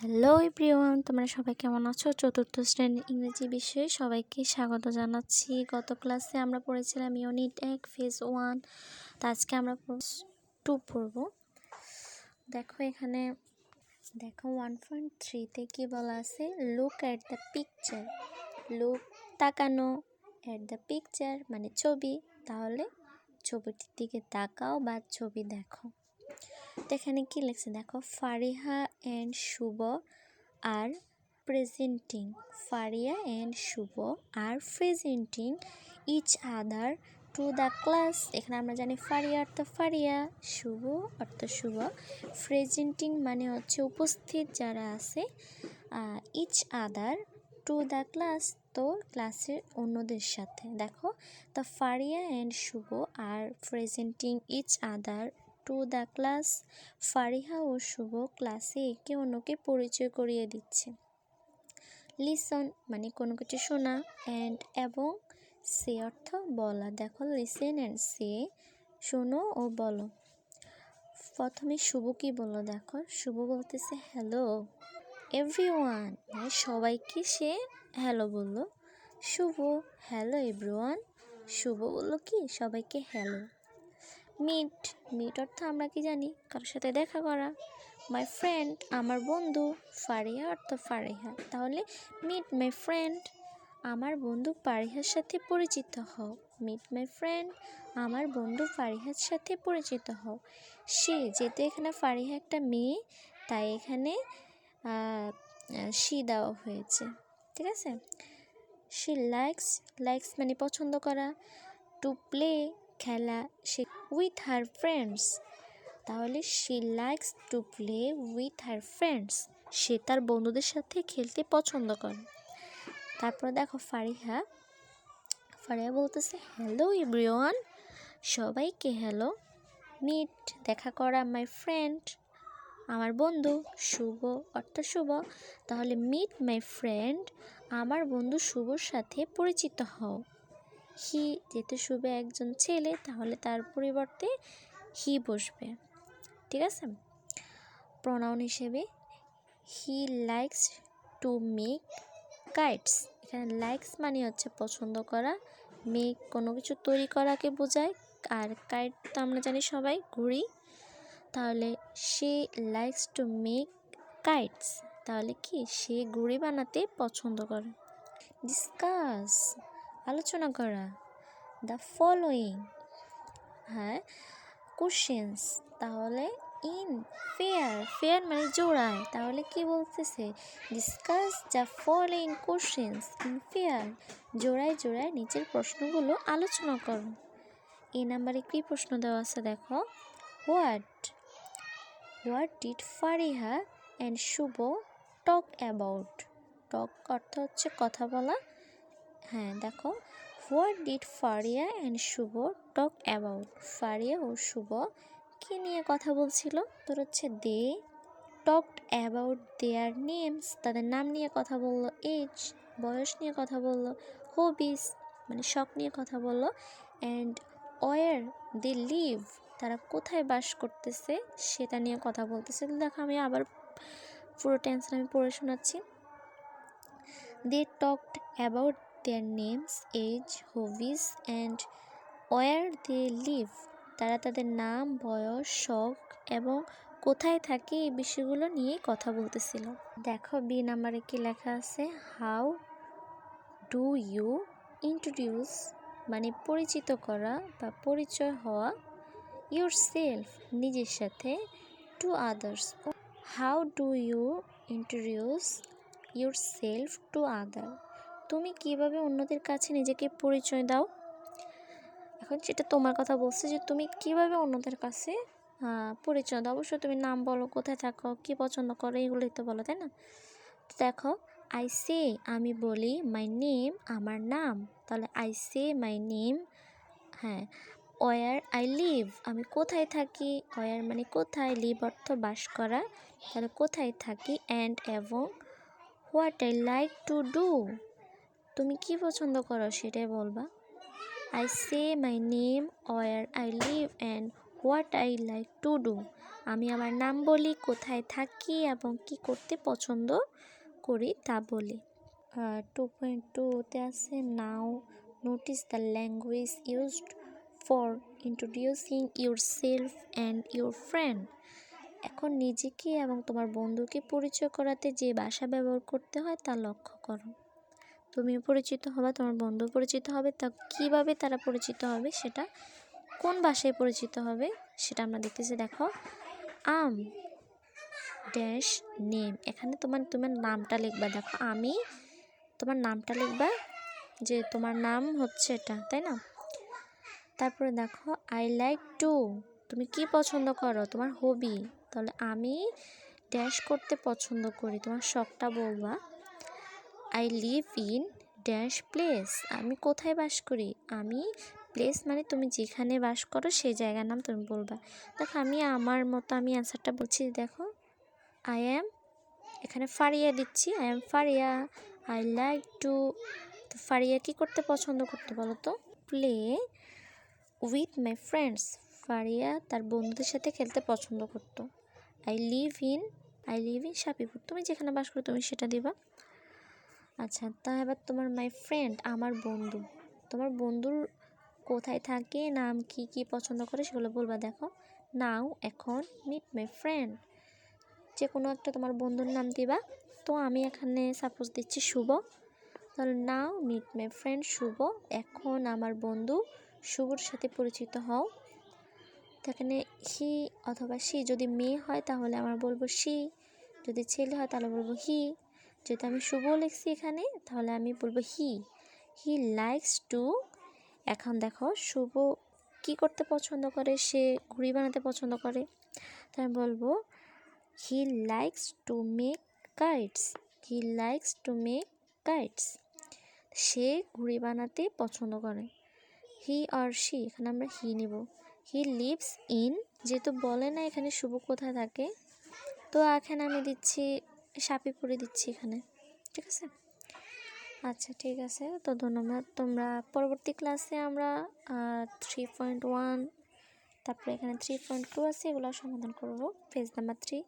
Hello everyone, তোমরা সবাই কেমন আছো? চতুর্থ শ্রেণীর ইংরেজি বিষয়ে সবাইকে স্বাগত জানাচ্ছি। গত ক্লাসে আমরা পড়েছিলাম ইউনিট 1 ফেজ 1। তো আজকে আমরা 2 পড়ব। দেখো এখানে 1.3তে কি বলা আছে? Look at the picture. Look তাকানো, অ্যাট দ্য পিকচার মানে ছবি, তাহলে ছবিটির দিকে তাকাও বা ছবি দেখো। তো এখানে কি লিখছে দেখো, Fariha and Shuvo R presenting. Fariya and Shuvo R presenting each other to the class. এখানে আমরা জানি ফারিয়া অর্থ ফারিয়া, শুভ অর্থ শুভ, প্রেজেন্টিং মানে হচ্ছে উপস্থিত যারা আছে, each other to the class তো ক্লাসের অন্যদের সাথে। দেখো, the Faria and Shuvo R presenting each other to the class. Fariha ও শুভ ক্লাসে একে অন্যকে পরিচয় করিয়ে দিচ্ছে। লিসন মানে কোনো কিছু শোনা, অ্যান্ড এবং সে অর্থ বলা। দেখো, লিসেন অ্যান্ড সে শোনো ও বলো। প্রথমে শুভ কি বললো দেখো, শুভ বলতেছে হ্যালো এভরিওয়ান, মানে সবাইকে সে হ্যালো বললো। শুভ হ্যালো এভরিওয়ান, শুভ বললো কি সবাইকে হ্যালো। মিট মিট অর্থ আমরা কি জানি, কারোর সাথে দেখা করা। মাই ফ্রেন্ড আমার বন্ধু, ফারিহা অর্থ ফারিহা, তাহলে মিট মাই ফ্রেন্ড আমার বন্ধু ফারিহার সাথে পরিচিত হও। মিট মাই ফ্রেন্ড আমার বন্ধু ফারিহার সাথে পরিচিত হও। সে যেহেতু এখানে ফারিহা একটা মেয়ে, তাই এখানে সি দেওয়া হয়েছে, ঠিক আছে। সি লাইকস, লাইকস মানে পছন্দ করা। টু প্লে খেলা, সে উইথ হার ফ্রেন্ডস, তাহলে she likes to play with her friends, সে তার বন্ধুদের সাথে খেলতে পছন্দ করে। তারপর দেখো ফারিহা বলতেছে হ্যালো এভরিওয়ান, সবাইকে হ্যালো। মিট দেখা করা, মাই ফ্রেন্ড আমার বন্ধু, শুভ অর্থ শুভ, তাহলে মিট মাই ফ্রেন্ড আমার বন্ধু শুভর সাথে পরিচিত হও। হি যেহেতু শুভ একজন ছেলে, তাহলে তার পরিবর্তে হি বসবে, ঠিক আছে। প্রনাউন হিসেবে হি লাইকস টু মেক কাইটস। এখানে লাইকস মানে হচ্ছে পছন্দ করা, মেক কোনো কিছু তৈরি করাকে বোঝায়, আর কাইট তো আমরা জানি সবাই ঘুড়ি, তাহলে she likes to make kites, তাহলে কি সে ঘুড়ি বানাতে পছন্দ করে। ডিসকাস আলোচনা করা। দ্য ফলোয়িং কোশ্চেন্স, তাহলে ইন ফেয়ার, ফেয়ার মানে জোড়ায়, তাহলে কি বলতেছে discuss the following questions in fair, জোড়ায় জোড়ায় নিচের প্রশ্নগুলো আলোচনা করো। এই নাম্বারে কি প্রশ্ন দেওয়া আছে দেখো, what did Fariha and Shuvo talk about. Talk অর্থ হচ্ছে কথা বলা, দেখো, what did Faria and Shuvo talk about, Faria ও শুভ কী নিয়ে কথা বলছিল? তোর হচ্ছে they talked about their names, তাদের নাম নিয়ে কথা বললো। এজ বয়স নিয়ে কথা বললো। হবিস মানে শখ নিয়ে কথা বললো। অ্যান্ড ওয়ার দে লিভ, তারা কোথায় বাস করতেছে সেটা নিয়ে কথা বলতেছে। দেখো, আমি আবার পুরো টেন্স আমি পড়ে শোনাচ্ছি। They talked about their names, age, hobbies and where they live, তারা তাদের নাম, বয়স, শখ এবং কোথায় থাকে এই বিষয়গুলো নিয়ে কথা বলতেছিল। দেখো বি নাম্বারে কি লেখা আছে, হাউ ডু ইউ ইন্ট্রোডিউস মানে পরিচিত করা বা পরিচয় হওয়া, ইউর সেলফ নিজের সাথে, to others. How do you introduce yourself to other, তুমি কিভাবে অন্যদের কাছে নিজেকে পরিচয় দাও। এখন সেটা তোমার কথা বলছে যে তুমি কিভাবে অন্যদের কাছে পরিচয় দাও। অবশ্যই তুমি নাম বলো, কোথায় থাকো, কি পছন্দ করো, এগুলোই তো বলো, তাই না। দেখো, আই সে আমি বলি, মাই নেম আমার নাম, তাহলে I say my name. Where I live আমি কোথায় থাকি, ওয়ার মানে কোথায়, লিভ অর্থ বাস করা, তাহলে কোথায় থাকি। অ্যান্ড এবং what I like to do তুমি কি পছন্দ করো সেটাই বলবা। I say my name, where I live and what I like to do, আমি আমার নাম বলি, কোথায় থাকি এবং কি করতে পছন্দ করি তা বলি। 2.2-তে আছে now notice the language used for introducing yourself and your friend. এখন নিজেকে এবং তোমার বন্ধুকে পরিচয় করাতে যে ভাষা ব্যবহার করতে হয় তা লক্ষ্য করো। তুমিও পরিচিত হবা, তোমার বন্ধু পরিচিত হবে, তা কীভাবে তারা পরিচিত হবে, সেটা কোন ভাষায় পরিচিত হবে সেটা আমরা দেখতেছি। দেখো, আম ড্যাশ নেম, এখানে তোমার নামটা লিখবা। দেখো, আমি তোমার নামটা লিখবা, যে তোমার নাম হচ্ছে এটা, তাই না? তারপরে দেখো, আই লাইক টু, তুমি কি পছন্দ করো, তোমার হবি। তাহলে আমি ড্যাশ করতে পছন্দ করি, তোমার শখটা বলবা। I live in dash place, আমি কোথায় বাস করি। আমি প্লেস মানে তুমি যেখানে বাস করো সেই জায়গার নাম তুমি বলবা। দেখো, আমি আমার মতো আমি অ্যান্সারটা বলছি। দেখো, আই অ্যাম, এখানে ফারিয়া দিচ্ছি, I am Faria. I like two, তো ফারিয়া কী করতে পছন্দ করতে বলো তো? Play with my friends, Faria তার বন্ধুদের সাথে খেলতে পছন্দ করতো। আই লিভ ইন শাপিপুর, তুমি যেখানে বাস করো তুমি সেটা দিবা। আচ্ছা, তা এবার তোমার মাই ফ্রেন্ড, আমার বন্ধু, তোমার বন্ধুর কোথায় থাকে, নাম কি কি পছন্দ করে সেগুলো বলবা। দেখো, নাও এখন, মিট মাই ফ্রেন্ড, যে কোনো একটা তোমার বন্ধুর নাম দিবা। তো আমি এখানে সাপোজ দিচ্ছি শুভ, তাহলে নাও মিট মাই ফ্রেন্ড শুভ, এখন আমার বন্ধু শুভর সাথে পরিচিত হও। তো এখানে হি অথবা সি, যদি মেয়ে হয় তাহলে আমরা বলবো সি, যদি ছেলে হয় তাহলে বলবো হি। যেহেতু আমি শুভ লিখছি এখানে, তাহলে আমি বলবো হি লাইকস টু। এখন দেখো, শুভ কি করতে পছন্দ করে, সে ঘুড়ি বানাতে পছন্দ করে, তাই আমি বলবো he likes to make kites, he likes to make kites, সে ঘুড়ি বানাতে পছন্দ করে। হি আর শি, এখানে আমরা হি নিব। হি লিভস ইন, যেহেতু বলে না এখানে শুভ কোথায় থাকে, তো এখানে আমি দিচ্ছি শাপিপুরে দিচ্ছি এখানে, ঠিক আছে? আচ্ছা, ঠিক আছে, তো ধন্যবাদ। তোমরা পরবর্তী ক্লাসে আমরা 3.1, তারপরে এখানে 3.2 আছে, এগুলো সমাধান করব, পেজ নাম্বার 3।